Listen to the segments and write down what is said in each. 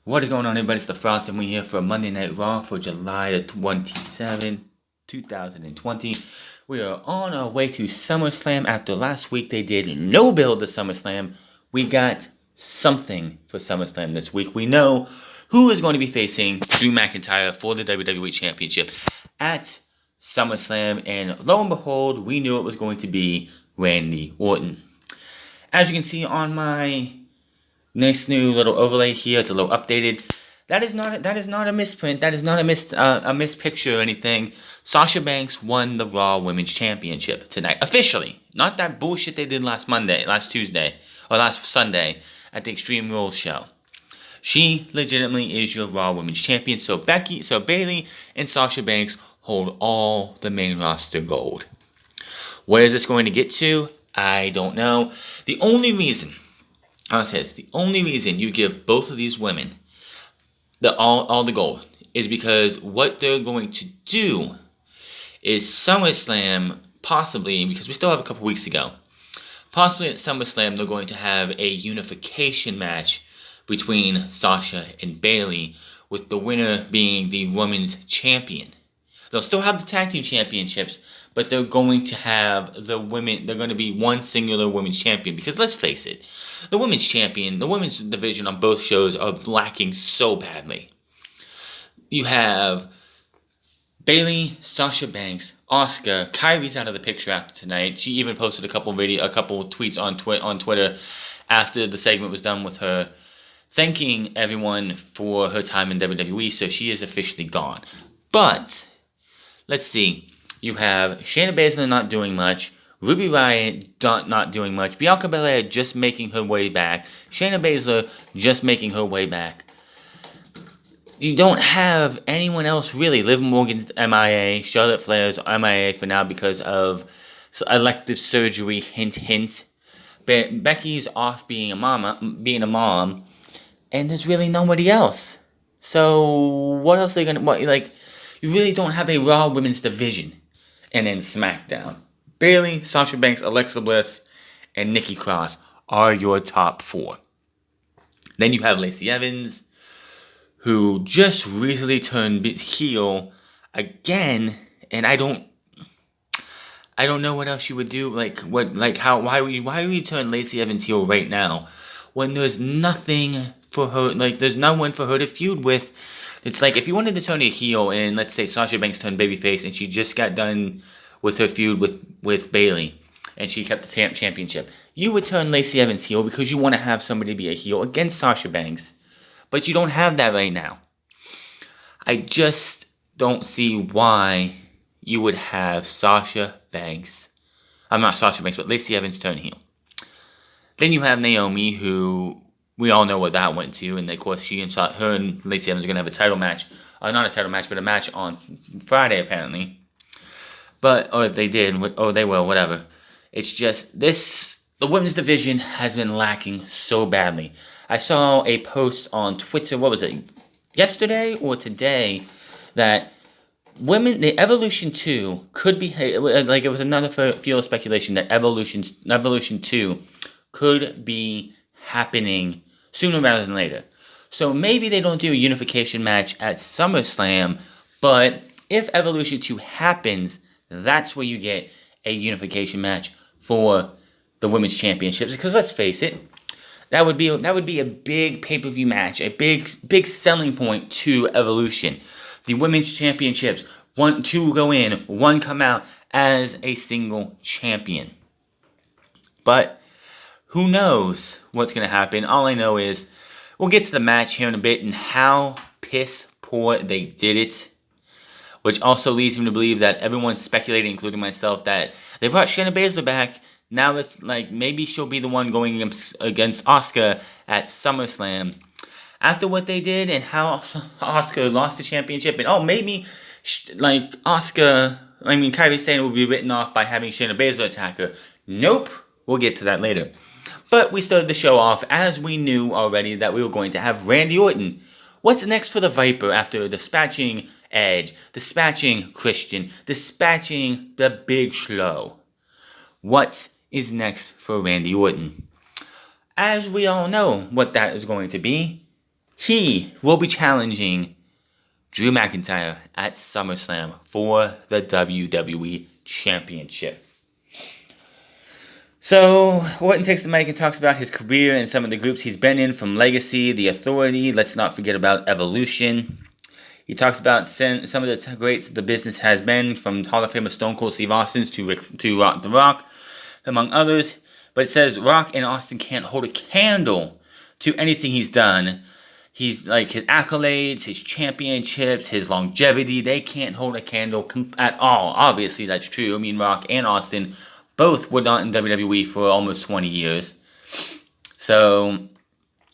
What is going on, everybody? It's the Frost, and we're here for Monday Night Raw for July the 27th, 2020. We are on our way to SummerSlam. After last week they did no build to SummerSlam. We got something for SummerSlam this week. We know who is going to be facing Drew McIntyre for the WWE Championship at SummerSlam, and lo and behold, we knew it was going to be Randy Orton. As you can see on my nice new little overlay here, it's a little updated. That is not a misprint. That is not a mispicture or anything. Sasha Banks won the Raw Women's Championship tonight, officially. Not that bullshit they did last Sunday at the Extreme Rules show. She legitimately is your Raw Women's Champion. So Bayley and Sasha Banks hold all the main roster gold. Where is this going to get to? I don't know. The only reason you give both of these women all the gold is because what they're going to do is SummerSlam, possibly, because we still have a couple weeks to go, possibly at SummerSlam they're going to have a unification match between Sasha and Bayley, with the winner being the women's champion. They'll still have the tag team championships, but they're going to have they're going to be one singular women's champion, because let's face it, the women's division on both shows are lacking so badly. You have Bayley, Sasha Banks, Asuka. Kairi's out of the picture after tonight. She even posted a couple tweets on Twitter after the segment was done with her, thanking everyone for her time in WWE, so she is officially gone. But let's see. You have Shayna Baszler not doing much. Ruby Riott not doing much. Bianca Belair just making her way back. Shayna Baszler just making her way back. You don't have anyone else really. Liv Morgan's MIA. Charlotte Flair's MIA for now because of elective surgery. Hint, hint. Becky's off being a mom, and there's really nobody else. So what else are they gonna? You really don't have a Raw Women's division. And then SmackDown. Bayley, Sasha Banks, Alexa Bliss, and Nikki Cross are your top four. Then you have Lacey Evans, who just recently turned heel again, and I don't know what else you would do. Why would you turn Lacey Evans heel right now when there's nothing for her? There's no one for her to feud with. It's like if you wanted to turn a heel, and let's say Sasha Banks turned babyface, and she just got done with her feud with Bayley, and she kept the championship, you would turn Lacey Evans heel because you want to have somebody be a heel against Sasha Banks. But you don't have that right now. I just don't see why you would have Lacey Evans turn heel. Then you have Naomi, who we all know what that went to, and of course her and Lacey Evans are going to have a title match. Not a title match, but a match on Friday, apparently. They will, whatever. It's just the women's division has been lacking so badly. I saw a post on Twitter, what was it, yesterday or today, that the Evolution 2 could be, it was another field of speculation that Evolution 2 could be happening sooner rather than later. So maybe they don't do a unification match at SummerSlam, but if Evolution 2 happens, that's where you get a unification match for the women's championships. Because let's face it, that would be a big pay-per-view match, a big selling point to Evolution. The women's championships, two go in, one come out as a single champion. But who knows what's going to happen? All I know is we'll get to the match here in a bit and how piss poor they did it. Which also leads me to believe that everyone's speculating, including myself, that they brought Shayna Baszler back. Now that's maybe she'll be the one going against Asuka at SummerSlam. After what they did and how Asuka lost the championship, and maybe Kairi Sane will be written off by having Shayna Baszler attack her. Nope, we'll get to that later. But we started the show off as we knew already that we were going to have Randy Orton. What's next for the Viper after dispatching Edge, dispatching Christian, dispatching the Big Show? What is next for Randy Orton? As we all know what that is going to be, He will be challenging Drew McIntyre at SummerSlam for the WWE Championship. So, Orton takes the mic and talks about his career and some of the groups he's been in, from Legacy, The Authority, let's not forget about Evolution. He talks about some of the greats the business has been, from Hall of Famer Stone Cold Steve Austin to The Rock, among others. But it says Rock and Austin can't hold a candle to anything he's done. He's like, his accolades, his championships, his longevity, they can't hold a candle at all. Obviously, that's true. I mean, Rock and Austin both were not in WWE for almost 20 years. So,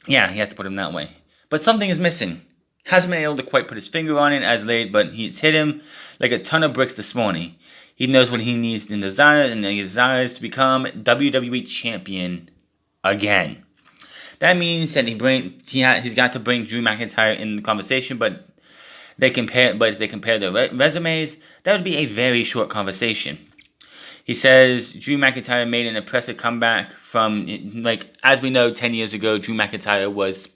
yeah, he has to put him that way. But something is missing. Hasn't been able to quite put his finger on it as late, but it's hit him like a ton of bricks this morning. He knows what he needs and he desires to become WWE Champion again. That means that he's got to bring Drew McIntyre in the conversation, but if they compare their resumes, that would be a very short conversation. He says Drew McIntyre made an impressive comeback from, like, as we know, 10 years ago, Drew McIntyre was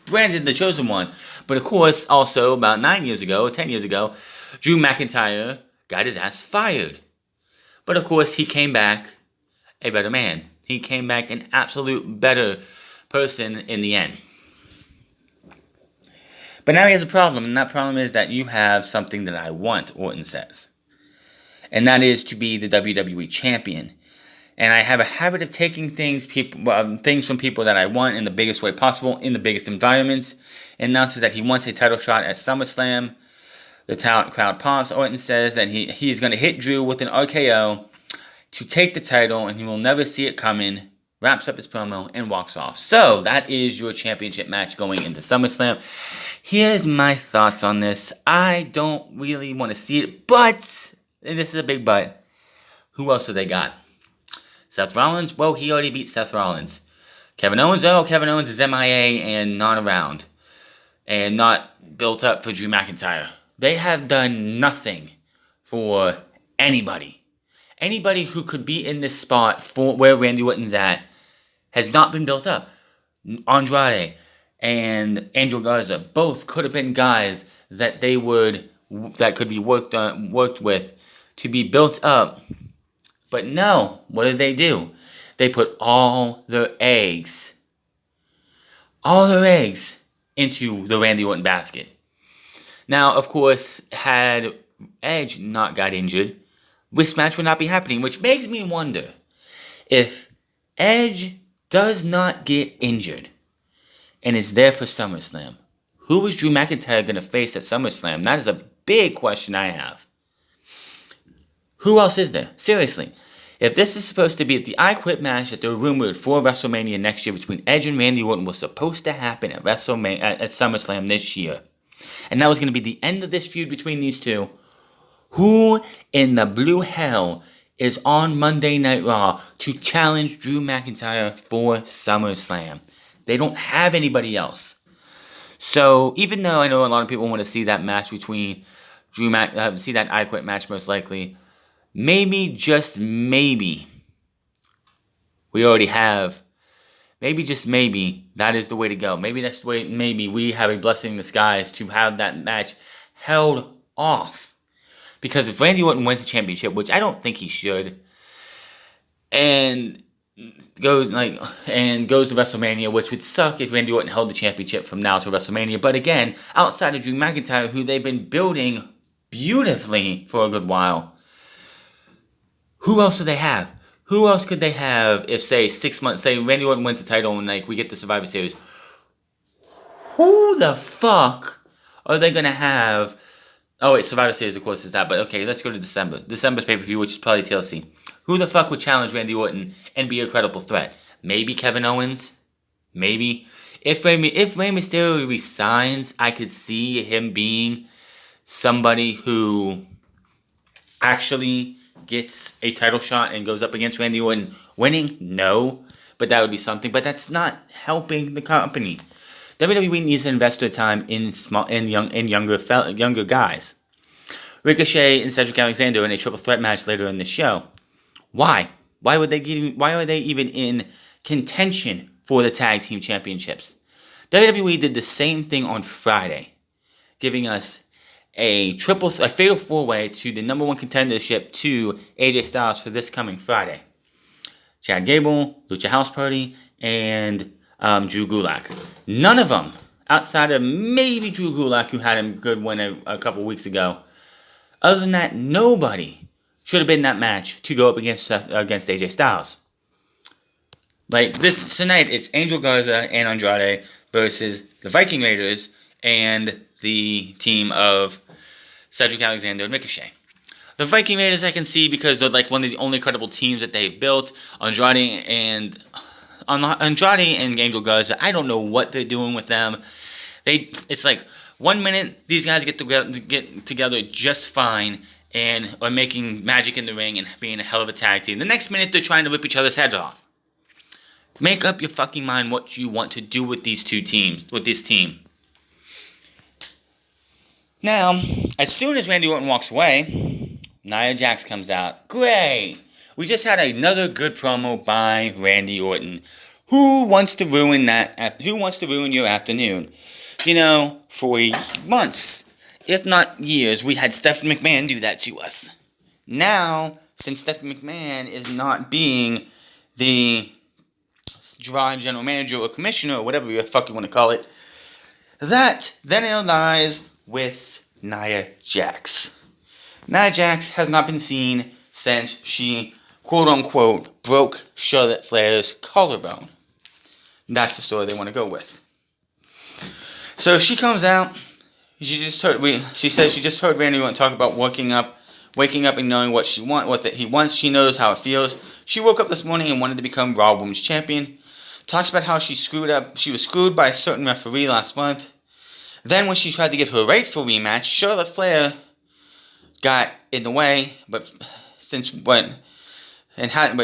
branded the Chosen One. But of course, also about 10 years ago, Drew McIntyre got his ass fired. But of course, he came back a better man. He came back an absolute better person in the end. But now he has a problem, and that problem is that you have something that I want, Orton says. And that is to be the WWE Champion. And I have a habit of taking things from people that I want in the biggest way possible, in the biggest environments. And announces that he wants a title shot at SummerSlam. The crowd pops. Orton says that he's going to hit Drew with an RKO to take the title, and he will never see it coming. Wraps up his promo and walks off. So, that is your championship match going into SummerSlam. Here's my thoughts on this. I don't really want to see it, but, and this is a big but, who else have they got? Seth Rollins? Well, he already beat Seth Rollins. Kevin Owens? Oh, Kevin Owens is MIA and not around. And not built up for Drew McIntyre. They have done nothing for anybody. Anybody who could be in this spot for where Randy Orton's at has not been built up. Andrade and Angel Garza both could have been guys that could be worked with to be built up. But no, what did they do? They put all their eggs into the Randy Orton basket. Now, of course, had Edge not got injured, this match would not be happening, which makes me wonder if Edge does not get injured and is there for SummerSlam, who is Drew McIntyre going to face at SummerSlam? That is a big question I have. Who else is there? Seriously. If this is supposed to be the I Quit match that they're rumored for WrestleMania next year between Edge and Randy Orton was supposed to happen at SummerSlam this year, and that was going to be the end of this feud between these two, who in the blue hell is on Monday Night Raw to challenge Drew McIntyre for SummerSlam? They don't have anybody else. So even though I know a lot of people want to see that match between see that I Quit match most likely, maybe, just maybe, we already have, maybe, just maybe, that is the way to go. Maybe that's the way, maybe we have a blessing in the skies to have that match held off. Because if Randy Orton wins the championship, which I don't think he should, and goes to WrestleMania, which would suck if Randy Orton held the championship from now to WrestleMania. But again, outside of Drew McIntyre, who they've been building beautifully for a good while, who else do they have? Who else could they have if, say, 6 months, say Randy Orton wins the title and we get the Survivor Series? Who the fuck are they going to have? Oh, wait, Survivor Series, of course, is that. But, okay, let's go to December. December's pay-per-view, which is probably TLC. Who the fuck would challenge Randy Orton and be a credible threat? Maybe Kevin Owens? Maybe. If Rey Mysterio resigns, I could see him being somebody who actually gets a title shot and goes up against Randy Orton. Winning? No. But that would be something. But that's not helping the company. WWE needs to invest their time in younger guys. Ricochet and Cedric Alexander in a triple threat match later in the show. Why? Why are they even in contention for the tag team championships? WWE did the same thing on Friday, giving us a fatal 4-way to the number 1 contendership to AJ Styles for this coming Friday. Chad Gable, Lucha House Party, and Drew Gulak. None of them, outside of maybe Drew Gulak, who had a good win a couple weeks ago. Other than that, nobody should have been in that match to go up against AJ Styles. Like tonight, it's Angel Garza and Andrade versus the Viking Raiders and the team of Cedric Alexander and Ricochet. The Viking Raiders I can see because they're like one of the only credible teams that they've built. Andrade and Angel Garza, I don't know what they're doing with them. It's like 1 minute these guys get together just fine and are making magic in the ring and being a hell of a tag team. The next minute they're trying to rip each other's heads off. Make up your fucking mind what you want to do with these two teams, with this team. Now, as soon as Randy Orton walks away, Nia Jax comes out. Great! We just had another good promo by Randy Orton. Who wants to ruin your afternoon? You know, for months, if not years, we had Stephanie McMahon do that to us. Now, since Stephanie McMahon is not being the general manager or commissioner or whatever the fuck you want to call it, that then it lies with Nia Jax. Nia Jax has not been seen since she, quote-unquote, broke Charlotte Flair's collarbone. That's the story they want to go with. So she comes out. She says she just heard Randy Orton talk about waking up and knowing what he wants. She knows how it feels. She woke up this morning and wanted to become Raw Women's Champion. Talks about how she was screwed by a certain referee last month. Then when she tried to get her rightful rematch, Charlotte Flair got in the way, but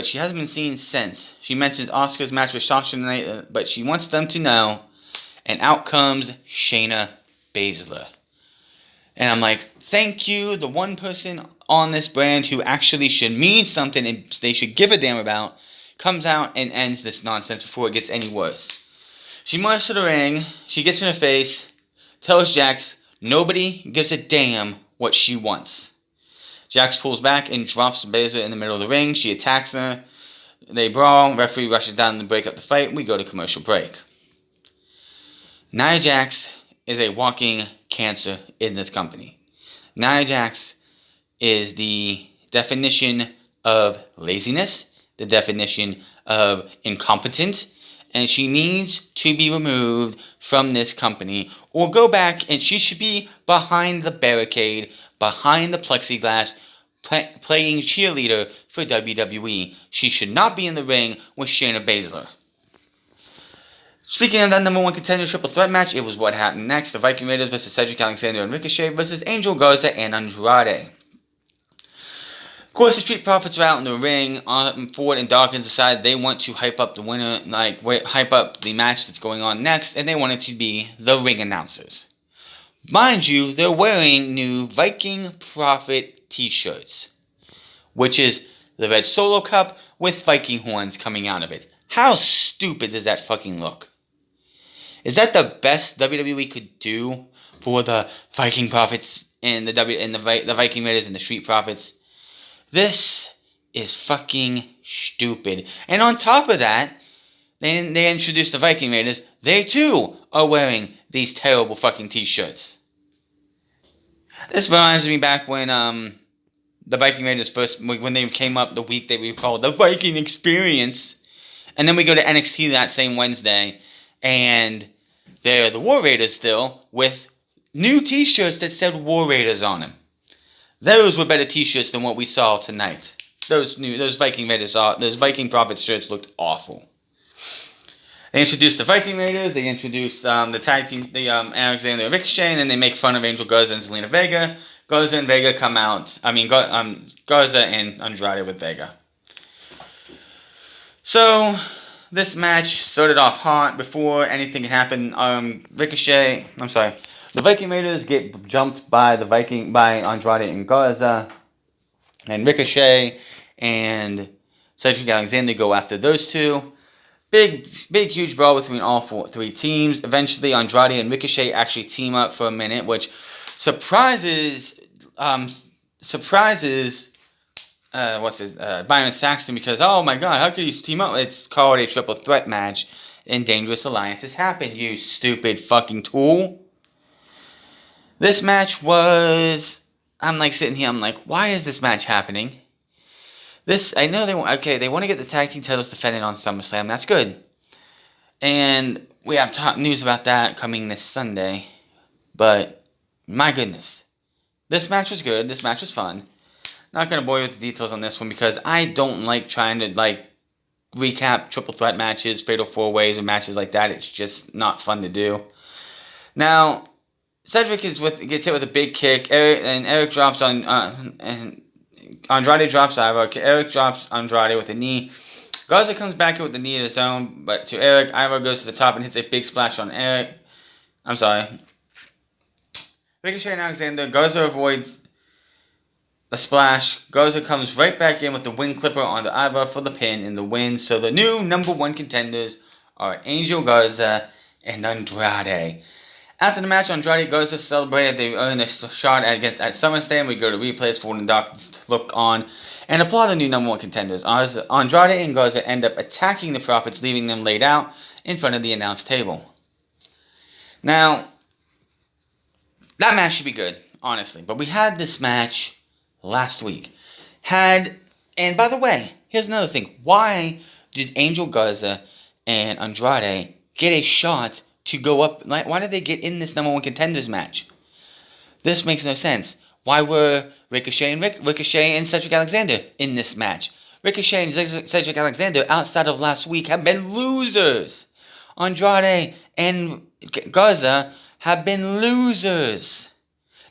she hasn't been seen since. She mentions Asuka's match with Sasha tonight, but she wants them to know, and out comes Shayna Baszler. And I'm like, thank you, the one person on this brand who actually should mean something and they should give a damn about, comes out and ends this nonsense before it gets any worse. She marches to the ring, she gets in her face, tells Jax nobody gives a damn what she wants. Jax pulls back and drops Baszler in the middle of the ring. She attacks her. They brawl. Referee rushes down to break up the fight. We go to commercial break. Nia Jax is a walking cancer in this company. Nia Jax is the definition of laziness, the definition of incompetence, and she needs to be removed from this company or go back, and she should be behind the barricade, behind the plexiglass, playing cheerleader for WWE. She should not be in the ring with Shayna Baszler. Speaking of that number 1 contender triple threat match, it was what happened next. The Viking Raiders versus Cedric Alexander and Ricochet versus Angel Garza and Andrade. Of course, the Street Profits are out in the ring. Ford and Dawkins decide they want to hype up the winner, hype up the match that's going on next, and they want it to be the ring announcers. Mind you, they're wearing new Viking Profit t-shirts, which is the red Solo Cup with Viking horns coming out of it. How stupid does that fucking look? Is that the best WWE could do for the Viking Profits and the Viking Raiders and the Street Profits? This is fucking stupid. And on top of that, they introduced the Viking Raiders. They too are wearing these terrible fucking t-shirts. This reminds me back when the Viking Raiders when they came up the week they were called the Viking Experience. And then we go to NXT that same Wednesday, and they're the War Raiders still, with new t-shirts that said War Raiders on them. Those were better t-shirts than what we saw tonight. Those Viking Profits shirts looked awful. They introduced the Viking Raiders, they introduced the tag team, Alexander and Ricochet, and then they make fun of Angel Garza and Zelina Vega. Garza and Vega come out, Garza and Andrade with Vega. So, this match started off hot before anything had happened. The Viking Raiders get jumped by Andrade and Garza, and Ricochet and Cedric Alexander go after those two. big, huge brawl between all three teams. Eventually, Andrade and Ricochet actually team up for a minute, which surprises Byron Saxton, because, oh my god, how could you team up? It's called a triple threat match, and Dangerous Alliances happened, you stupid fucking tool. This match was, I'm like sitting here, I'm like, why is this match happening? I know they want to get the tag team titles defended on SummerSlam, that's good. And we have top news about that coming this Sunday. But, my goodness. This match was good, this match was fun. Not going to bore you with the details on this one, because I don't like trying to, recap triple threat matches, fatal four ways, and matches like that. It's just not fun to do. Now, Cedric gets hit with a big kick, Eric drops on, and Andrade drops Ivar. Eric drops Andrade with a knee. Garza comes back in with the knee of his own, but to Eric, Ivar goes to the top and hits a big splash on Eric. I'm sorry. Ricochet and Alexander. Garza avoids a splash. Garza comes right back in with the wing clipper onto Ivar for the pin in the win. So the new number one contenders are Angel Garza and Andrade. After the match, Andrade Garza celebrated they earned a shot at SummerSlam. We go to replays for the doctors to look on and applaud the new number one contenders. Andrade and Garza end up attacking the Profits, leaving them laid out in front of the announce table. Now, that match should be good, honestly. But we had this match last week. And by the way, here's another thing. Why did Angel Garza and Andrade get a shot to go up? Why did they get in this number one contenders match? This makes no sense. Why were Ricochet and Cedric Alexander in this match? Ricochet and Cedric Alexander, outside of last week, have been losers. Andrade and Garza have been losers.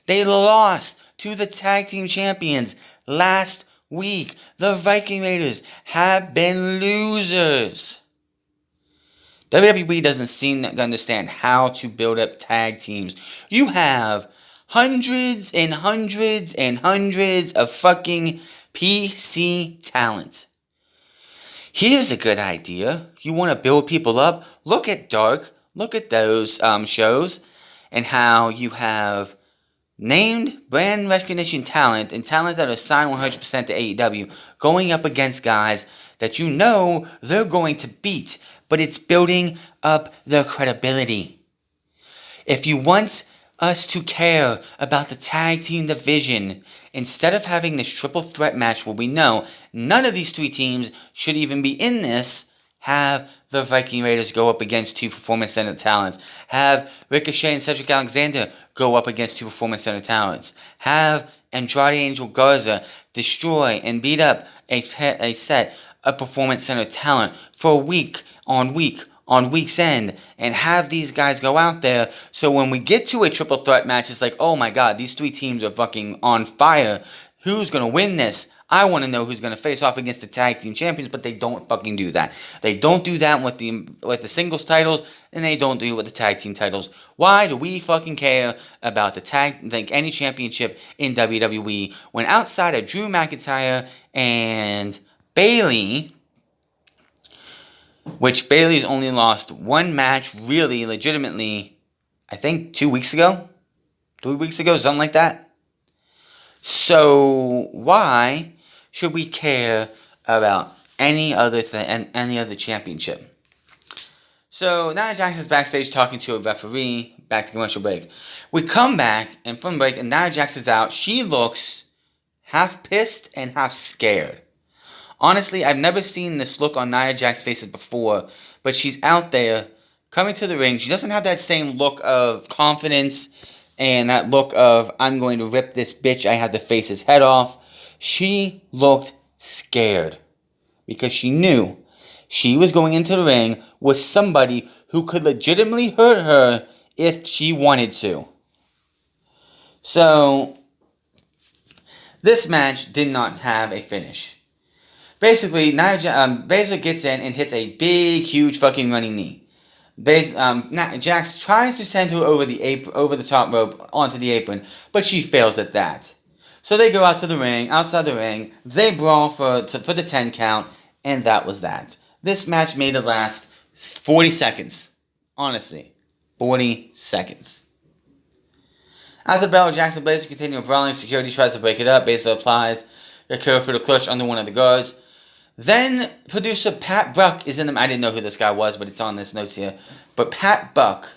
They lost to the tag team champions last week. The Viking Raiders have been losers. WWE doesn't seem to understand how to build up tag teams. You have hundreds and hundreds and hundreds of fucking PC talent. Here's a good idea. You want to build people up? Look at Dark. Look at those shows and how you have named brand recognition talent and talent that are signed 100% to AEW going up against guys that you know they're going to beat. But it's building up their credibility. If you want us to care about the tag team division, instead of having this triple threat match where we know none of these three teams should even be in this, have the Viking Raiders go up against two Performance Center talents. Have Ricochet and Cedric Alexander go up against two Performance Center talents. Have Andrade Angel Garza destroy and beat up a set of Performance Center talent for on week's end, and have these guys go out there, so when we get to a triple threat match, it's like, oh my god, these three teams are fucking on fire. Who's gonna win this? I want to know who's gonna face off against the tag team champions, but they don't fucking do that. They don't do that with the singles titles, and they don't do it with the tag team titles. Why do we fucking care about any championship in WWE when outside of Drew McIntyre and Bayley, which Bayley's only lost one match, really, legitimately, I think 2 weeks ago? 3 weeks ago, something like that. So, why should we care about any other championship? So, Nia Jax is backstage talking to a referee, back to commercial break. We come back, and from break, and Nia Jax is out. She looks half pissed and half scared. Honestly, I've never seen this look on Nia Jax's face before, but she's out there, coming to the ring. She doesn't have that same look of confidence and that look of, I'm going to rip this bitch, I have to face his head off. She looked scared because she knew she was going into the ring with somebody who could legitimately hurt her if she wanted to. So, this match did not have a finish. Basically, Baszler gets in and hits a big, huge fucking running knee. Jax tries to send her over the top rope onto the apron, but she fails at that. So they go outside the ring, they brawl for the 10 count, and that was that. This match made it last 40 seconds. Honestly. 40 seconds. After the bell, Jackson Blazer continue brawling. Security tries to break it up. Baszler applies the cure for the clutch under one of the guards. Then, producer Pat Buck is in them. I didn't know who this guy was, but it's on this notes here. But Pat Buck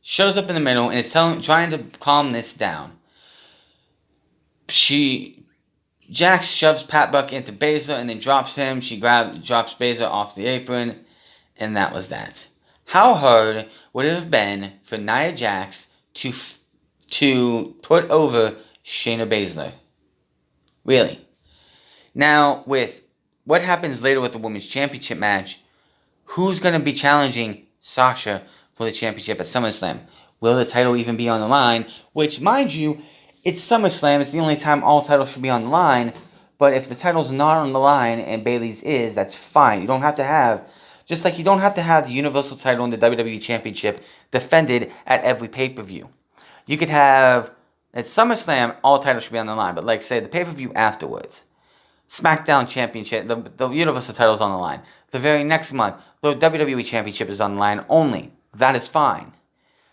shows up in the middle and is trying to calm this down. Jax shoves Pat Buck into Baszler and then drops him. She drops Baszler off the apron, and that was that. How hard would it have been for Nia Jax to put over Shayna Baszler? Really? Now, with what happens later with the Women's Championship match, who's going to be challenging Sasha for the championship at SummerSlam? Will the title even be on the line? Which, mind you, it's SummerSlam. It's the only time all titles should be on the line. But if the title's not on the line and Bayley's is, that's fine. You don't have to have, just like you don't have to have the Universal title and the WWE Championship defended at every pay-per-view. You could have, at SummerSlam, all titles should be on the line. But like, say, the pay-per-view afterwards. SmackDown Championship, the Universal title's on the line. The very next month, the WWE Championship is on the line only. That is fine.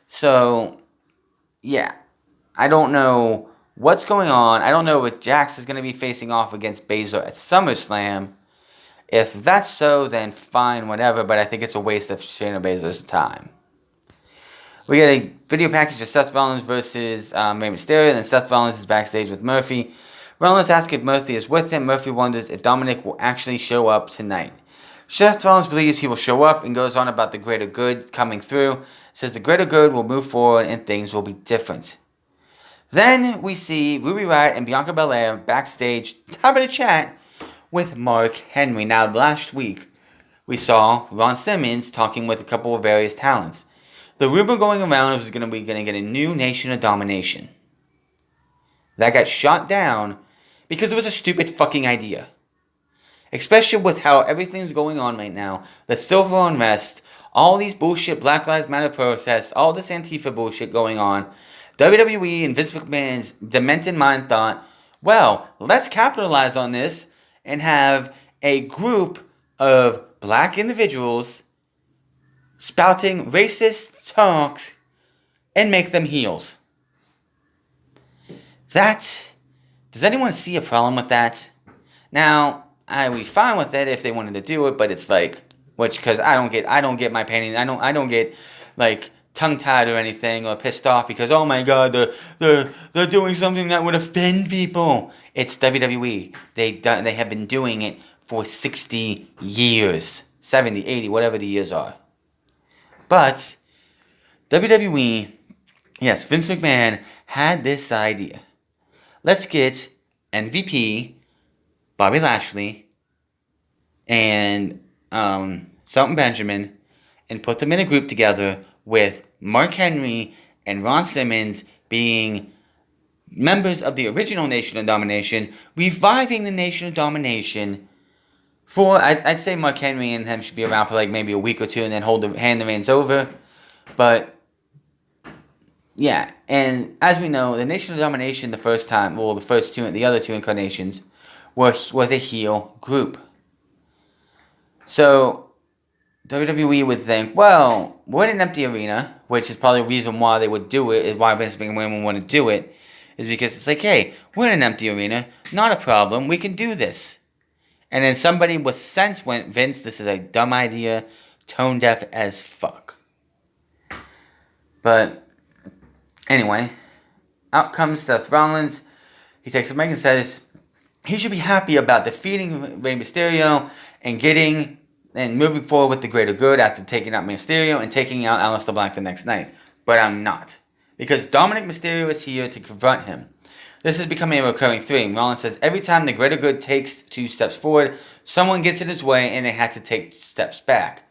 So, yeah. I don't know what's going on. I don't know if Jax is going to be facing off against Baszler at SummerSlam. If that's so, then fine, whatever. But I think it's a waste of Shayna Baszler's time. We get a video package of Seth Rollins versus Rey Mysterio. And then Seth Rollins is backstage with Murphy. Rollins asks if Murphy is with him. Murphy wonders if Dominic will actually show up tonight. Seth Rollins believes he will show up and goes on about the greater good coming through. Says the greater good will move forward and things will be different. Then we see Ruby Riott and Bianca Belair backstage having a chat with Mark Henry. Now, last week, we saw Ron Simmons talking with a couple of various talents. The rumor going around was going to get a new Nation of Domination. That got shot down because it was a stupid fucking idea. Especially with how everything's going on right now. The civil unrest, all these bullshit Black Lives Matter protests, all this Antifa bullshit going on. WWE and Vince McMahon's demented mind thought, well, let's capitalize on this and have a group of black individuals spouting racist talks and make them heels. Does anyone see a problem with that? Now, I would be fine with it if they wanted to do it, but it's like, because I don't get my painting, I don't get, like, tongue-tied or anything, or pissed off because, oh my god, they're doing something that would offend people. It's WWE. They have been doing it for 60 years. 70, 80, whatever the years are. But, WWE, yes, Vince McMahon had this idea. Let's get MVP, Bobby Lashley, and Shelton Benjamin, and put them in a group together with Mark Henry and Ron Simmons being members of the original Nation of Domination, reviving the Nation of Domination for, I'd say Mark Henry and him should be around for like maybe a week or two and then hand the reins over. But, yeah, and as we know, the Nation of Domination the first time, well, the other two incarnations, was a heel group. So, WWE would think, well, we're in an empty arena, which is probably the reason why they would do it, is why Vince McMahon would want to do it, is because it's like, hey, we're in an empty arena, not a problem, we can do this. And then somebody with sense went, Vince, this is a dumb idea, tone deaf as fuck. But, anyway, out comes Seth Rollins. He takes a mic and says he should be happy about defeating Rey Mysterio and moving forward with the greater good after taking out Mysterio and taking out Aleister Black the next night. But I'm not. Because Dominic Mysterio is here to confront him. This is becoming a recurring theme. Rollins says every time the greater good takes 2 steps forward, someone gets in his way and they had to take steps back.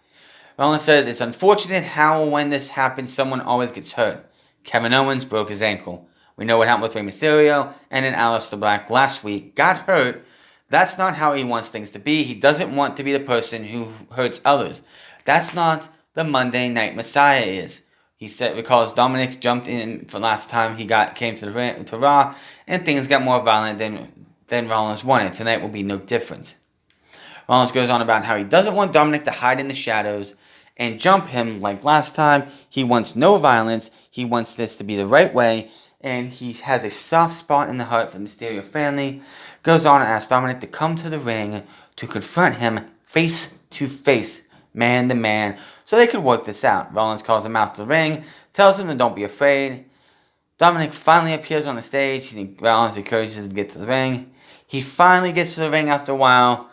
Rollins says it's unfortunate how when this happens, someone always gets hurt. Kevin Owens broke his ankle. We know what happened with Rey Mysterio, and then Aleister Black last week got hurt. That's not how he wants things to be. He doesn't want to be the person who hurts others. That's not the Monday Night Messiah is. He said, recalls Dominic jumped in for last time he came to Raw, and things got more violent than Rollins wanted. Tonight will be no different. Rollins goes on about how he doesn't want Dominic to hide in the shadows, and jump him like last time. He wants no violence. He wants this to be the right way. And he has a soft spot in the heart for the Mysterio family. Goes on and asks Dominic to come to the ring to confront him face to face, man to man, so they could work this out. Rollins calls him out to the ring, tells him to don't be afraid. Dominic finally appears on the stage. Rollins encourages him to get to the ring. He finally gets to the ring after a while.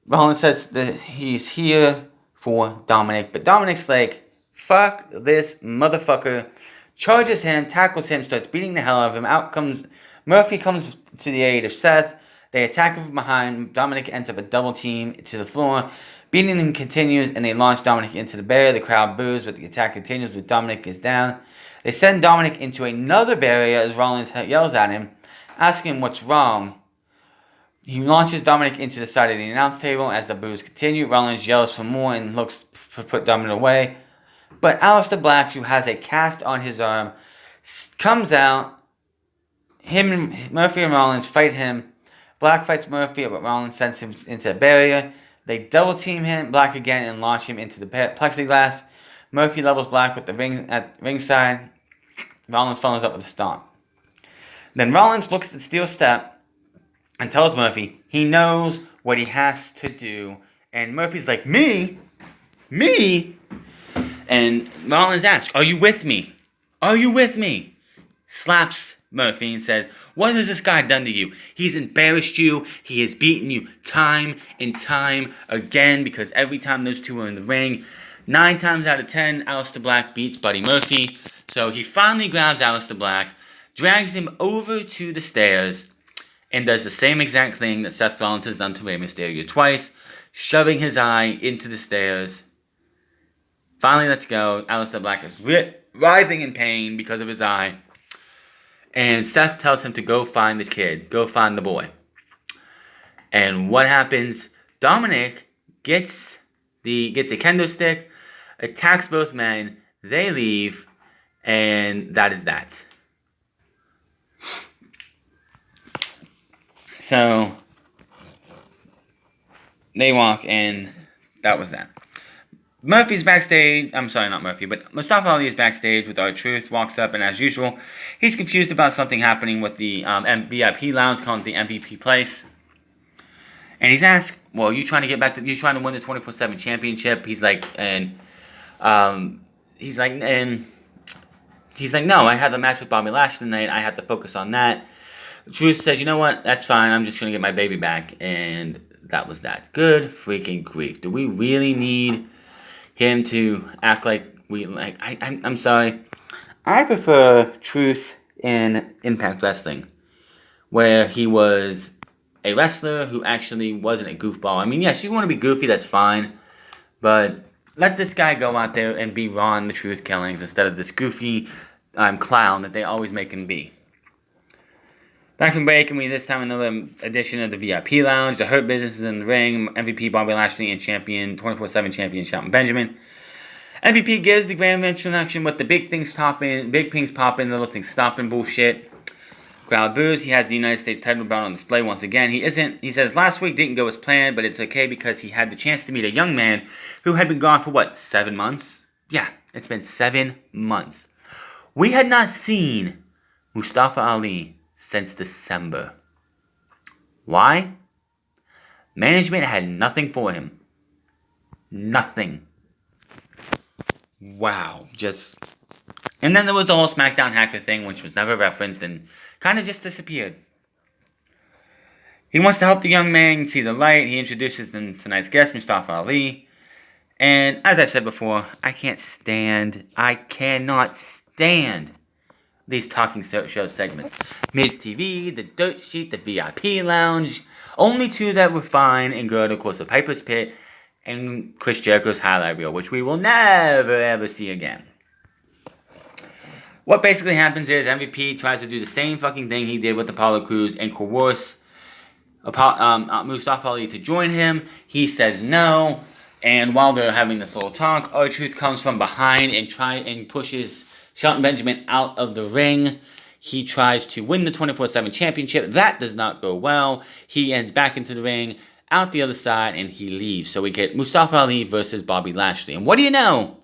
Rollins says that he's here for Dominic, but Dominic's like, fuck this motherfucker. Charges him, tackles him, starts beating the hell out of him. Out comes Murphy, comes to the aid of Seth. They attack him from behind. Dominic ends up a double team to the floor. Beating him continues, and they launch Dominic into the barrier. The crowd boos, but the attack continues with Dominic is down. They send Dominic into another barrier as Rollins yells at him, asking him what's wrong. He launches Dominic into the side of the announce table as the boos continue. Rollins yells for more and looks to put Dominic away. But Aleister Black, who has a cast on his arm, comes out. Murphy and Rollins fight him. Black fights Murphy, but Rollins sends him into the barrier. They double team him, Black again, and launch him into the plexiglass. Murphy levels Black with the ring at ringside. Rollins follows up with a stomp. Then Rollins looks at Steel Step and tells Murphy he knows what he has to do. And Murphy's like, Me? And Rollins asks, are you with me? Are you with me? Slaps Murphy and says, what has this guy done to you? He's embarrassed you. He has beaten you time and time again, because every time those two are in the ring, 9 times out of 10, Aleister Black beats Buddy Murphy. So he finally grabs Aleister Black, drags him over to the stairs, and does the same exact thing that Seth Rollins has done to Rey Mysterio twice, shoving his eye into the stairs. Finally lets go. Aleister Black is writhing in pain because of his eye. And Seth tells him to go find the kid. Go find the boy. And what happens? Dominic gets a kendo stick, attacks both men. They leave. And that is that. So they walk, and that was that. Murphy's backstage. I'm sorry, not Murphy, but Mustafa Ali is backstage with R-Truth. Walks up, and as usual, he's confused about something happening with the VIP lounge, calling it the MVP place. And he's asked, "Well, you trying to get back to? You trying to win the 24/7 championship?" He's like, "No, I had the match with Bobby Lashley tonight. I have to focus on that." Truth says, "You know what? That's fine. I'm just gonna get my baby back," and that was that. Good freaking grief. Do we really need him to act like we like? I'm sorry. I prefer Truth in Impact Wrestling, where he was a wrestler who actually wasn't a goofball. I mean, yes, you want to be goofy, that's fine, but let this guy go out there and be Ron the Truth Killings instead of this goofy clown that they always make him be. Back from break, and we this time another edition of the VIP Lounge. The Hurt Business is in the ring. MVP Bobby Lashley and champion 24/7 champion Shelton Benjamin. MVP gives the grand introduction with the big things popping, little things stopping bullshit. Crowd boos. He has the United States title belt on display once again. He says last week didn't go as planned, but it's okay because he had the chance to meet a young man who had been gone for 7 months? Yeah, it's been 7 months. We had not seen Mustafa Ali since December. Why? Management had nothing for him. Nothing. Wow. And then there was the whole SmackDown hacker thing, which was never referenced and kind of just disappeared. He wants to help the young man see the light. He introduces them tonight's guest, Mustafa Ali. And as I've said before, I cannot stand these talking show segments. Miz TV, the Dirt Sheet, the VIP Lounge. Only 2 that were fine and good, of course, the Piper's Pit and Chris Jericho's highlight reel, which we will never ever see again. What basically happens is MVP tries to do the same fucking thing he did with Apollo Crews and coerce Mustafa Ali to join him. He says no, and while they're having this little talk, R-Truth comes from behind and pushes Shelton Benjamin out of the ring. He tries to win the 24/7 championship. That does not go well. He ends back into the ring. out the other side, and he leaves. So we get Mustafa Ali versus Bobby Lashley. And what do you know?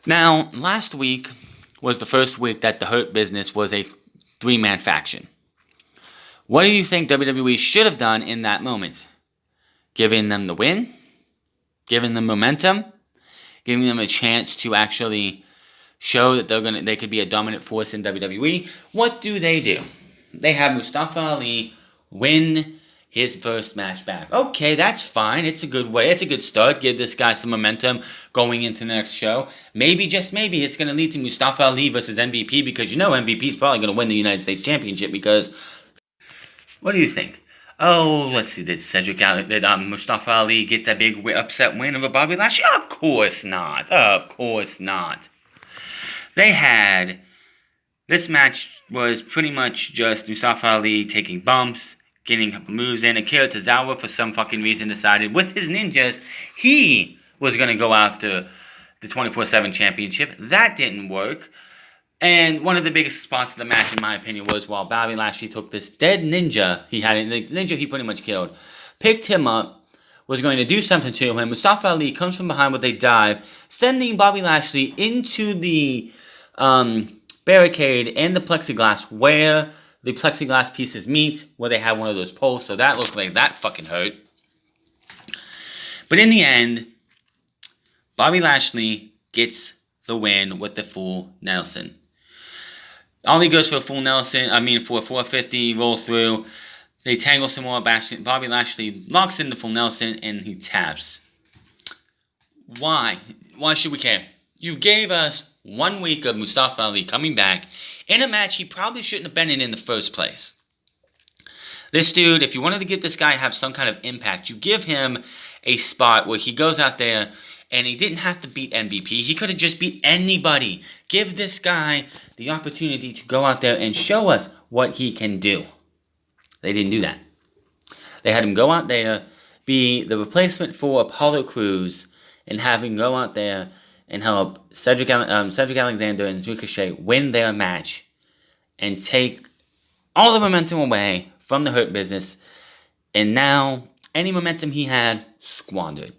Now, last week was the first week that the Hurt Business was a 3-man faction. What do you think WWE should have done in that moment? Giving them the win? Giving them momentum? Giving them a chance to actually show that they could be a dominant force in WWE? What do? They have Mustafa Ali win his first match back. Okay, that's fine. It's a good way. It's a good start. Give this guy some momentum going into the next show. Maybe, just maybe, it's going to lead to Mustafa Ali versus MVP, because you know MVP is probably going to win the United States Championship, because... What do you think? Oh, let's see. Did Mustafa Ali get that big upset win over Bobby Lashley? Of course not. Of course not. They had... This match was pretty much just Mustafa Ali taking bumps, getting a couple moves in. Akira Tozawa, for some fucking reason, decided with his ninjas, he was going to go after the 24/7 championship. That didn't work. And one of the biggest spots of the match, in my opinion, was while Bobby Lashley took this dead ninja, the ninja he pretty much killed, picked him up, was going to do something to him. Mustafa Ali comes from behind with a dive, sending Bobby Lashley into the barricade and the plexiglass, where the plexiglass pieces meet, where they have one of those poles. So that looked like that fucking hurt. But in the end, Bobby Lashley gets the win with the full Nelson. Ali goes for a full Nelson, for a 450 roll through. They tangle some more. Bobby Lashley locks in the full Nelson, and he taps. Why? Why should we care? You gave us 1 week of Mustafa Ali coming back in a match he probably shouldn't have been in the first place. This dude, if you wanted to get this guy have some kind of impact, you give him a spot where he goes out there and he didn't have to beat MVP. He could have just beat anybody. Give this guy the opportunity to go out there and show us what he can do. They didn't do that. They had him go out there, be the replacement for Apollo Crews, and have him go out there and help Cedric Alexander and Ricochet win their match and take all the momentum away from the Hurt Business. And now, any momentum he had, squandered.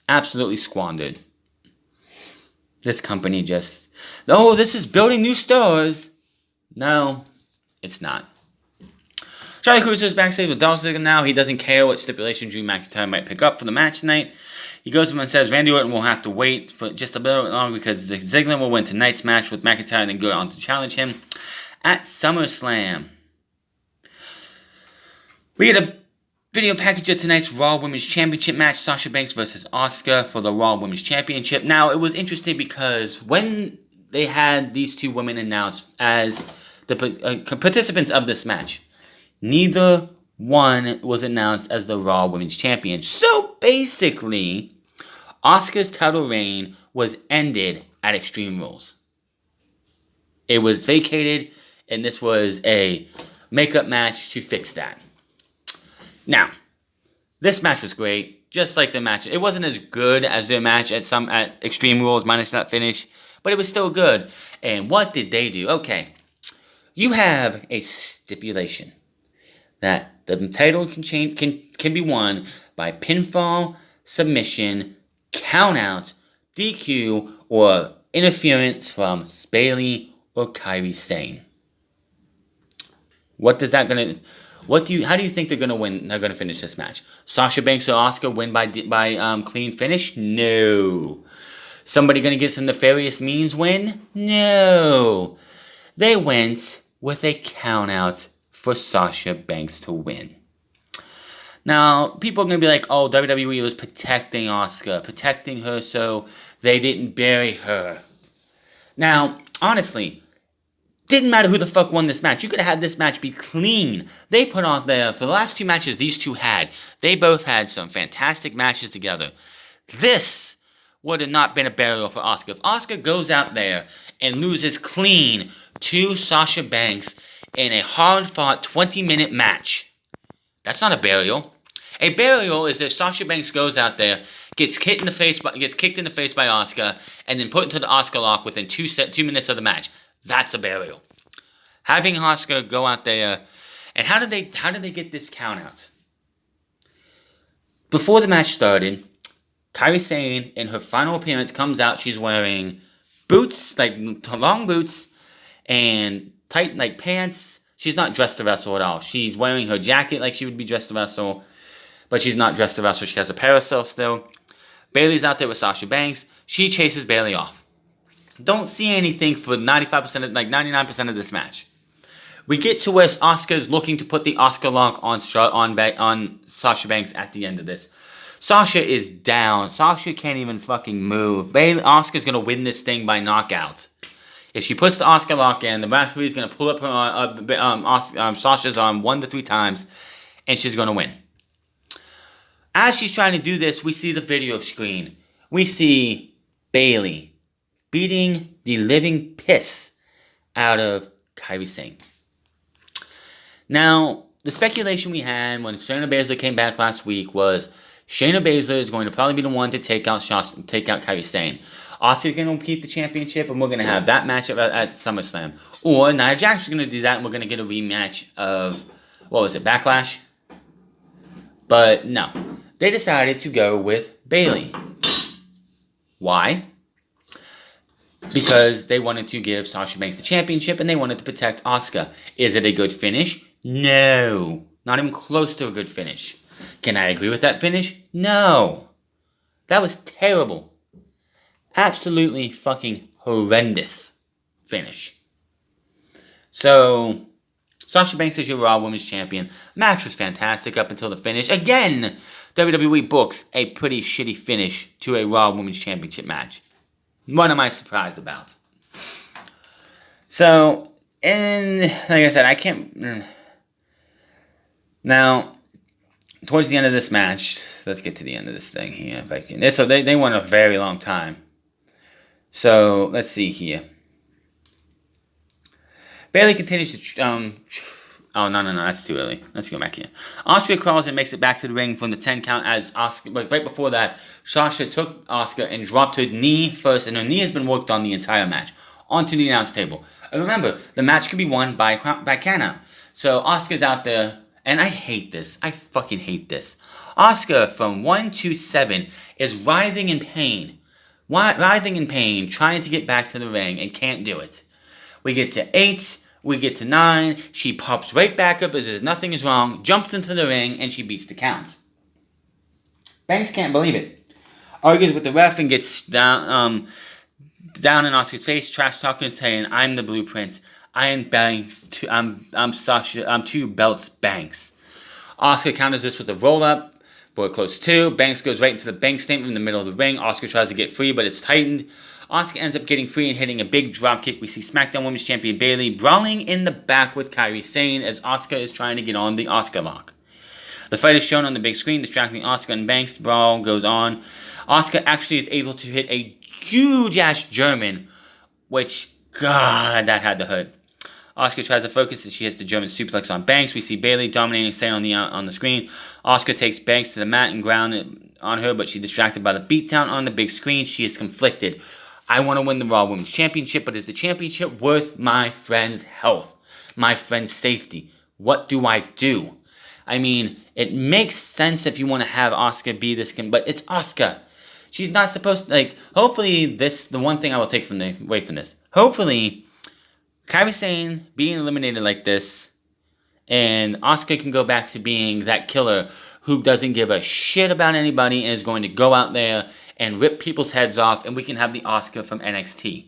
Absolutely squandered. This company just... Oh, this is building new stores. No, it's not. Charlie Cruiser's backstage with Dolph Ziggler now. He doesn't care what stipulation Drew McIntyre might pick up for the match tonight. He goes up and says Randy Orton will have to wait for just a bit longer because Ziggler will win tonight's match with McIntyre and then go on to challenge him at SummerSlam. We get a video package of tonight's Raw Women's Championship match, Sasha Banks versus Asuka for the Raw Women's Championship. Now, it was interesting because when they had these two women announced as the participants of this match, neither one was announced as the Raw Women's Champion. So, basically, Asuka's title reign was ended at Extreme Rules. It was vacated, and this was a makeup match to fix that. Now, this match was great, just like the match. It wasn't as good as their match at Extreme Rules, minus that finish, but it was still good. And what did they do? Okay, you have a stipulation that the title can be won by pinfall, submission, countout, DQ, or interference from Bayley or Kairi Sane. How do you think they're gonna win? They're gonna finish this match. Sasha Banks or Asuka win by clean finish? No. Somebody gonna get some nefarious means win? No. They went with a countout for Sasha Banks to win. Now, people are gonna be like, "Oh, WWE was protecting Asuka, protecting her so they didn't bury her." Now, honestly, didn't matter who the fuck won this match. You could have had this match be clean. They put on there, for the last two matches these two had, they both had some fantastic matches together. This would have not been a burial for Asuka. If Asuka goes out there and loses clean to Sasha Banks in a hard-fought 20-minute match, that's not a burial. A burial is if Sasha Banks goes out there, gets kicked in the face by Asuka, and then put into the Asuka lock within 2 minutes of the match. That's a burial. Having Asuka go out there, and how did they get this count out? Before the match started, Kairi Sane, in her final appearance, comes out. She's wearing boots, like long boots, and tight like pants. She's not dressed to wrestle at all. She's wearing her jacket like she would be dressed to wrestle, but she's not dressed to wrestle. She has a parasol still. Bayley's out there with Sasha Banks. She chases Bayley off. Don't see anything for 95% of, like 99% of this match. We get to where Asuka is looking to put the Asuka lock on Sasha Banks at the end of this. Sasha is down. Sasha can't even fucking move. Asuka's gonna win this thing by knockout. If she puts the Asuka lock in, the referee's gonna pull up her Sasha's arm 1 to 3 times, and she's gonna win. As she's trying to do this, we see the video screen. We see Bayley beating the living piss out of Kairi Sane. Now, the speculation we had when Shayna Baszler came back last week was Shayna Baszler is going to probably be the one to take out Kairi Sane. Asuka's going to keep the championship, and we're going to have that match at SummerSlam. Or Nia Jax is going to do that, and we're going to get a rematch of, what was it, Backlash? But no. They decided to go with Bayley. Why? Because they wanted to give Sasha Banks the championship and they wanted to protect Asuka. Is it a good finish? No. Not even close to a good finish. Can I agree with that finish? No. That was terrible. Absolutely fucking horrendous finish. So, Sasha Banks is your Raw Women's Champion. Match was fantastic up until the finish. Again, WWE books a pretty shitty finish to a Raw Women's Championship match. What am I surprised about? So, and like I said, I can't... Now, towards the end of this match, let's get to the end of this thing here. If I can. So they went a very long time. So, let's see here. Bayley continues to... Oh, no, that's too early. Let's go back here. Asuka crawls and makes it back to the ring from the 10 count as Asuka... But right before that, Sasha took Asuka and dropped her knee first, and her knee has been worked on the entire match. Onto the announce table. And remember, the match can be won by count-out. So Asuka's out there, and I hate this. I fucking hate this. Asuka from 1 to 7 is writhing in pain. Writhing in pain, trying to get back to the ring, and can't do it. We get to 8... We get to 9, she pops right back up as if nothing is wrong, jumps into the ring, and she beats the count. Banks can't believe it. Argues with the ref and gets down in Asuka's face, trash talking, saying, "I'm the blueprint. I am Banks. I'm Sasha. I'm 2 belts Banks." Asuka counters this with a roll up for a close 2. Banks goes right into the Banks statement in the middle of the ring. Asuka tries to get free, but it's tightened. Asuka ends up getting free and hitting a big dropkick. We see SmackDown Women's Champion Bayley brawling in the back with Kairi Sane as Asuka is trying to get on the Asuka lock. The fight is shown on the big screen, distracting Asuka and Banks. Brawl goes on. Asuka actually is able to hit a huge-ass German, which, God, that had to hurt. Asuka tries to focus as she hits the German suplex on Banks. We see Bayley dominating Sane on the screen. Asuka takes Banks to the mat and ground it on her, but she's distracted by the beatdown on the big screen. She is conflicted. I want to win the Raw Women's Championship, but is the championship worth my friend's health? My friend's safety? What do I do? I mean, it makes sense if you want to have Asuka be this, but it's Asuka. She's not supposed to, like, hopefully the one thing I will take away from this, hopefully, Kairi Sane being eliminated like this, and Asuka can go back to being that killer who doesn't give a shit about anybody and is going to go out there and rip people's heads off, and we can have the Asuka from NXT.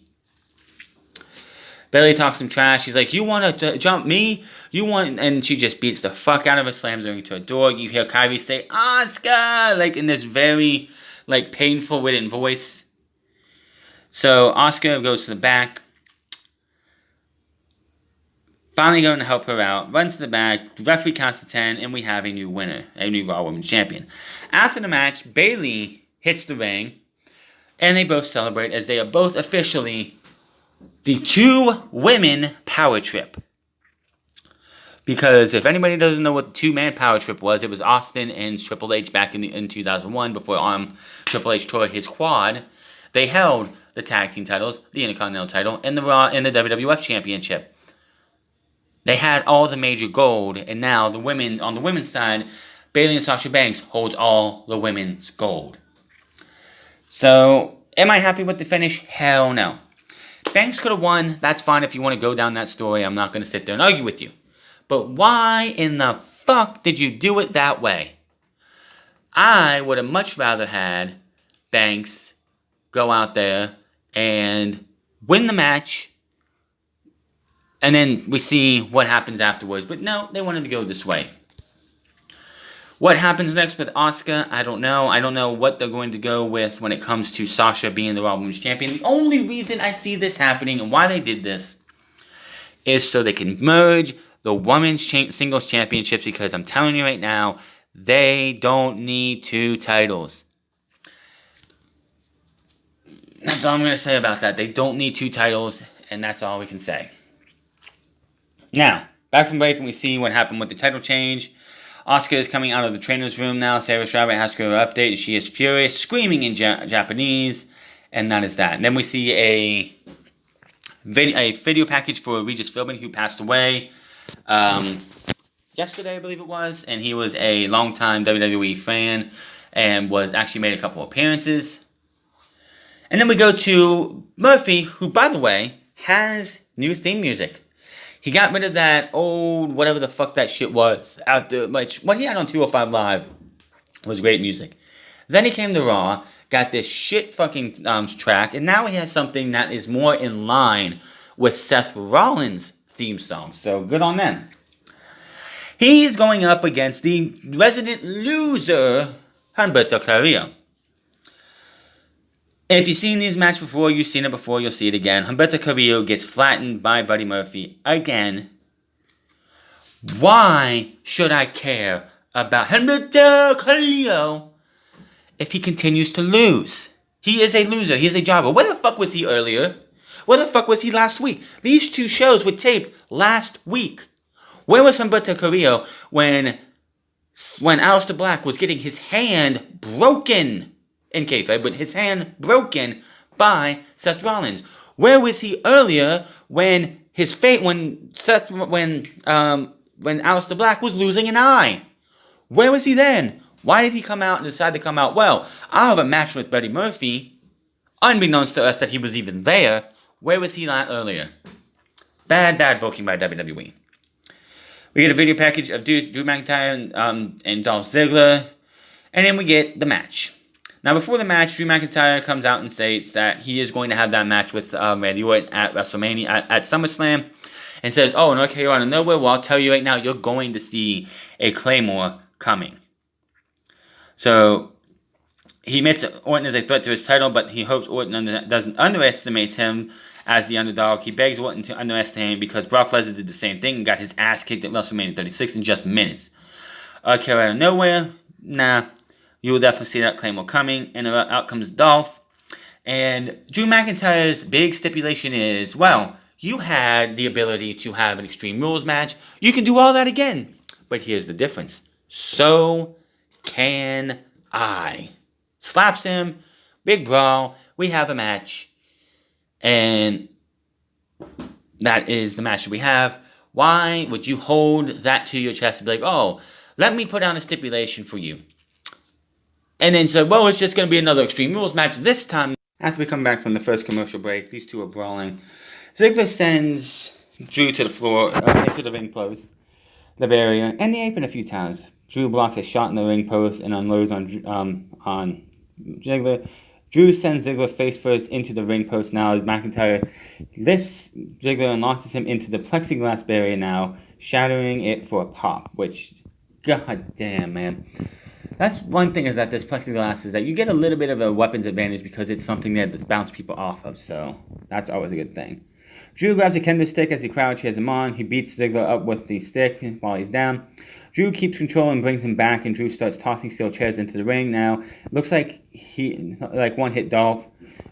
Bayley talks some trash. She's like, "You want to jump me? You want..." And she just beats the fuck out of her, slams her into a door. You hear Kairi say, "Asuka!" like in this very, like, painful written voice. So Asuka goes to the back. Finally going to help her out. Runs to the back. The referee counts to 10, and we have a new winner. A new Raw Women's Champion. After the match, Bayley hits the ring, and they both celebrate as they are both officially the 2 women power trip. Because if anybody doesn't know what the 2-man power trip was, it was Austin and Triple H back in 2001 before Triple H tore his quad. They held the tag team titles, the Intercontinental title, and the Raw and the WWF Championship. They had all the major gold, and now on the women's side, Bayley and Sasha Banks holds all the women's gold. So, am I happy with the finish? Hell no. Banks could have won. That's fine if you want to go down that story. I'm not going to sit there and argue with you. But why in the fuck did you do it that way? I would have much rather had Banks go out there and win the match, and then we see what happens afterwards. But no, they wanted to go this way. What happens next with Asuka, I don't know. I don't know what they're going to go with when it comes to Sasha being the Raw Women's Champion. The only reason I see this happening and why they did this is so they can merge the Women's Singles Championships, because I'm telling you right now, they don't need 2 titles. That's all I'm going to say about that. They don't need 2 titles, and that's all we can say. Now, back from break, and we see what happened with the title change. Asuka is coming out of the trainer's room now. Sarah Rabbit asks her an update, and she is furious, screaming in Japanese, and that is that. And then we see a video package for Regis Philbin, who passed away yesterday, I believe it was, and he was a longtime WWE fan and was actually made a couple appearances. And then we go to Murphy, who, by the way, has new theme music. He got rid of that old, whatever the fuck that shit was, out there. Like, what he had on 205 Live was great music. Then he came to Raw, got this shit fucking track, and now he has something that is more in line with Seth Rollins' theme song. So, good on them. He's going up against the resident loser, Humberto Carrillo. If you've seen these matches before, you've seen it before, you'll see it again. Humberto Carrillo gets flattened by Buddy Murphy again. Why should I care about Humberto Carrillo if he continues to lose? He is a loser. He is a jobber. Where the fuck was he earlier? Where the fuck was he last week? These 2 shows were taped last week. Where was Humberto Carrillo when Aleister Black was getting his hand broken? In kayfabe, but his hand broken by Seth Rollins. Where was he earlier when Aleister Black was losing an eye? Where was he then? Why did he come out and decide to come out? Well, I'll have a match with Buddy Murphy, unbeknownst to us that he was even there. Where was he not earlier? Bad booking by WWE. We get a video package of Drew McIntyre and Dolph Ziggler, and then we get the match. Now, before the match, Drew McIntyre comes out and states that he is going to have that match with Randy Orton at WrestleMania, at SummerSlam, and says, oh, North Carolina, nowhere. Well, I'll tell you right now, you're going to see a Claymore coming. So, he admits Orton is a threat to his title, but he hopes Orton doesn't underestimate him as the underdog. He begs Orton to underestimate him because Brock Lesnar did the same thing and got his ass kicked at WrestleMania 36 in just minutes. Carolina, nowhere. Nah. You will definitely see that Claymore coming, and out comes Dolph. And Drew McIntyre's big stipulation is, well, you had the ability to have an Extreme Rules match. You can do all that again. But here's the difference. So can I. Slaps him. Big brawl. We have a match. And that is the match that we have. Why would you hold that to your chest and be like, oh, let me put down a stipulation for you? And then said, well, it's just going to be another Extreme Rules match this time. After we come back from the first commercial break, these 2 are brawling. Ziggler sends Drew to the floor, into the ring post, the barrier, and the apron a few times. Drew blocks a shot in the ring post and unloads on Ziggler. Drew sends Ziggler face first into the ring post now as McIntyre lifts Ziggler and launches him into the plexiglass barrier now, shattering it for a pop, which, god damn, man. That's one thing, is that this plexiglass is that you get a little bit of a weapons advantage because it's something that bounces people off of, so that's always a good thing. Drew grabs a kendo stick as he crouches him on. He beats Ziggler up with the stick while he's down. Drew keeps control and brings him back, and Drew starts tossing steel chairs into the ring now. It looks like one hit Dolph.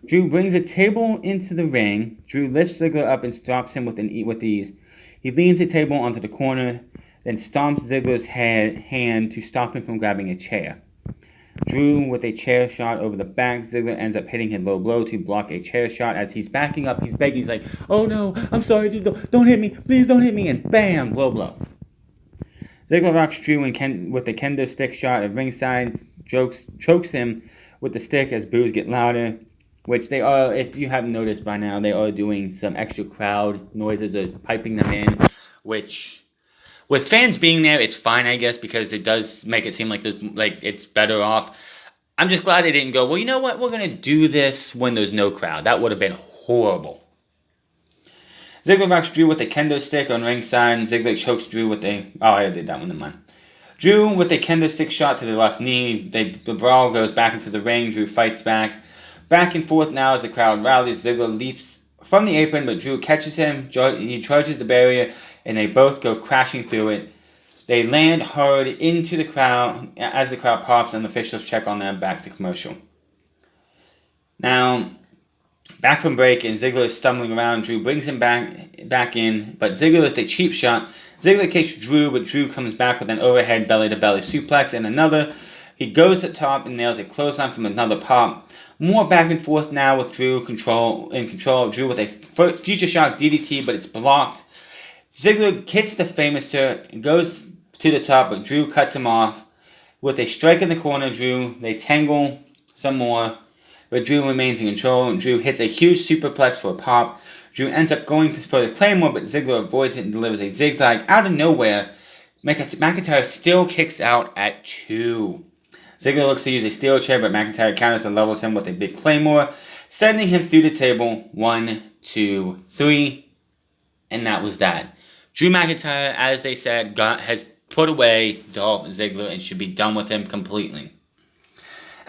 Drew brings a table into the ring. Drew lifts Ziggler up and stops him with ease. He leans the table onto the corner, then stomps Ziggler's hand to stop him from grabbing a chair. Drew with a chair shot over the back. Ziggler ends up hitting a low blow to block a chair shot. As he's backing up, he's begging. He's like, oh no, I'm sorry, dude, don't hit me. Please don't hit me. And bam, low blow. Ziggler rocks Drew with a kendo stick shot at ringside, chokes him with the stick as boos get louder, which they are, if you haven't noticed by now, they are doing some extra crowd noises or piping them in, which, with fans being there, it's fine, I guess, because it does make it seem like it's better off. I'm just glad they didn't go, well, you know what, we're going to do this when there's no crowd. That would have been horrible. Ziggler rocks Drew with a kendo stick on ringside. Ziggler chokes Drew with a... Oh, I did that one, never mind. Drew with a kendo stick shot to the left knee. The brawl goes back into the ring. Drew fights back. Back and forth now as the crowd rallies. Ziggler leaps from the apron, but Drew catches him. He charges the barrier, and they both go crashing through it. They land hard into the crowd as the crowd pops, and the officials check on them back to commercial. Now... Back from break, and Ziggler is stumbling around. Drew brings him back in, but Ziggler with a cheap shot. Ziggler kicks Drew, but Drew comes back with an overhead belly-to-belly suplex and another. He goes to top and nails a clothesline from another pop. More back and forth now with Drew in control. Drew with a future shock DDT, but it's blocked. Ziggler hits the Famouser and goes to the top, but Drew cuts him off. With a strike in the corner, they tangle some more. But Drew remains in control. Drew hits a huge superplex for a pop. Drew ends up going for the Claymore, but Ziggler avoids it and delivers a zigzag out of nowhere. McIntyre still kicks out at 2. Ziggler looks to use a steel chair, but McIntyre counters and levels him with a big Claymore, sending him through the table. 1, 2, 3. And that was that. Drew McIntyre, as they said, has put away Dolph Ziggler and should be done with him completely.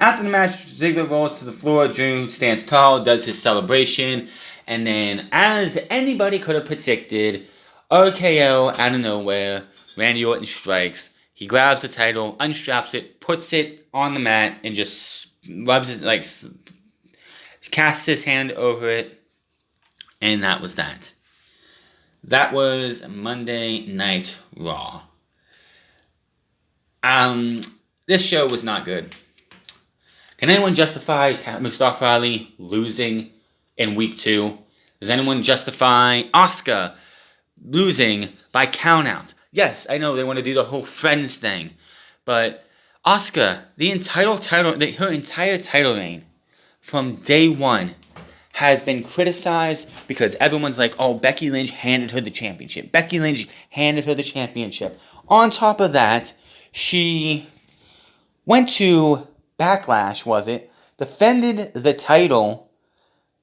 After the match, Ziggler rolls to the floor. Drew stands tall, does his celebration, and then, as anybody could have predicted, RKO out of nowhere, Randy Orton strikes. He grabs the title, unstraps it, puts it on the mat, and just rubs it, casts his hand over it, and that was that. That was Monday Night Raw. This show was not good. Can anyone justify Mustafa Ali losing in week 2? Does anyone justify Asuka losing by countout? Yes, I know they want to do the whole Friends thing, but Asuka, her entire title reign from day 1 has been criticized because everyone's like, oh, Becky Lynch handed her the championship. Becky Lynch handed her the championship. On top of that, she went to Backlash, was it? Defended the title,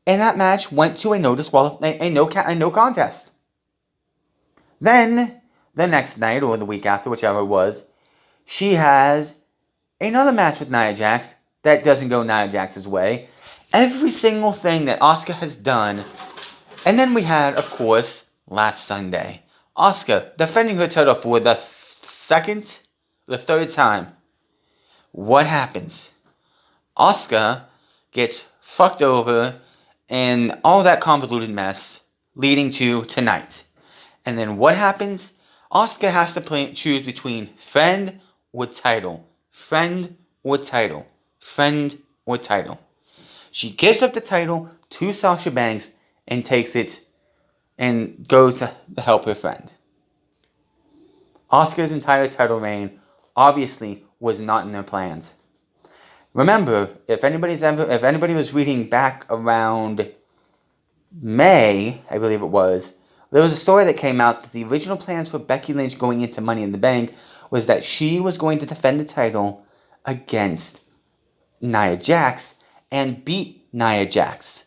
and that match went to a no contest. Then, the next night, or the week after, whichever it was, she has another match with Nia Jax that doesn't go Nia Jax's way. Every single thing that Asuka has done. And then we had, of course, last Sunday, Asuka defending her title for the third time. What happens? Asuka gets fucked over and all that convoluted mess leading to tonight. And then what happens? Asuka has to choose between friend or title. Friend or title. Friend or title. She gives up the title to Sasha Banks and takes it and goes to help her friend. Asuka's entire title reign obviously was not in their plans. Remember, if anybody was reading back around May, I believe it was, there was a story that came out that the original plans for Becky Lynch going into Money in the Bank was that she was going to defend the title against Nia Jax and beat Nia Jax.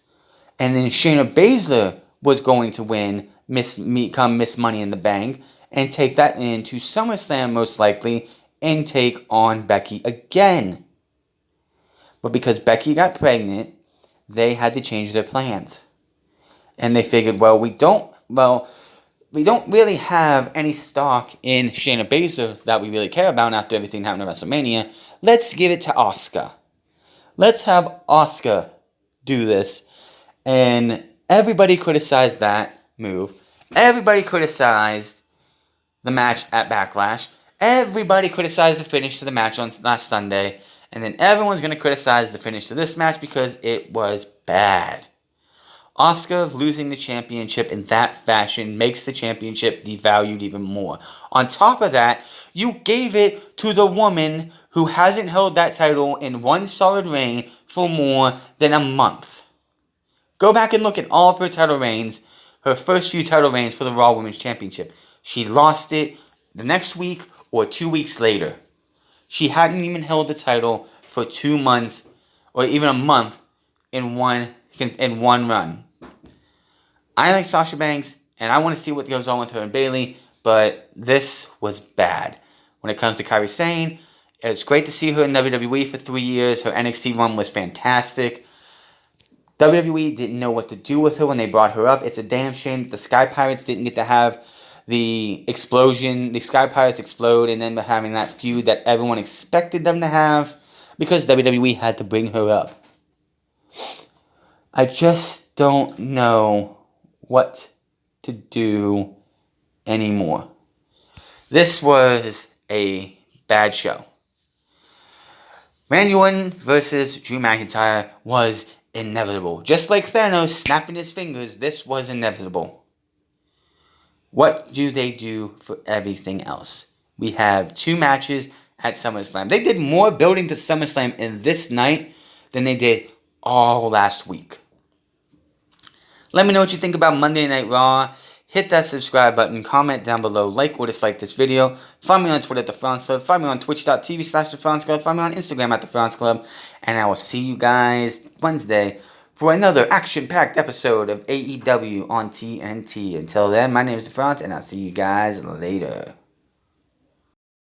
And then Shayna Baszler was going to become Miss Money in the Bank and take that into SummerSlam most likely and take on Becky again. But because Becky got pregnant, they had to change their plans. And they figured, we don't really have any stock in Shayna Baszler that we really care about after everything happened at WrestleMania. Let's give it to Asuka. Let's have Asuka do this. And everybody criticized that move. Everybody criticized the match at Backlash. Everybody criticized the finish to the match on last Sunday. And then everyone's going to criticize the finish to this match because it was bad. Asuka losing the championship in that fashion makes the championship devalued even more. On top of that, you gave it to the woman who hasn't held that title in one solid reign for more than a month. Go back and look at all of her title reigns, her first few title reigns for the Raw Women's Championship. She lost it the next week or 2 weeks later. She hadn't even held the title for 2 months or even a month in one run. I like Sasha Banks, and I want to see what goes on with her and Bayley, but this was bad. When it comes to Kairi Sane, it's great to see her in WWE for 3 years. Her NXT run was fantastic. WWE didn't know what to do with her when they brought her up. It's a damn shame that the Sky Pirates didn't get to have the explosion, the Sky Pirates explode, and then having that feud that everyone expected them to have, because WWE had to bring her up. I just don't know what to do anymore. This was a bad show. Randy Orton versus Drew McIntyre was inevitable. Just like Thanos snapping his fingers, this was inevitable. What do they do for everything else? We have 2 matches at SummerSlam. They did more building to SummerSlam in this night than they did all last week. Let me know what you think about Monday Night Raw. Hit that subscribe button, comment down below, like or dislike this video. Find me on Twitter at The France Club. Find me on twitch.tv/The France Club. Find me on Instagram at The France Club. And I will see you guys Wednesday for another action-packed episode of AEW on TNT. Until then, my name is The France, and I'll see you guys later.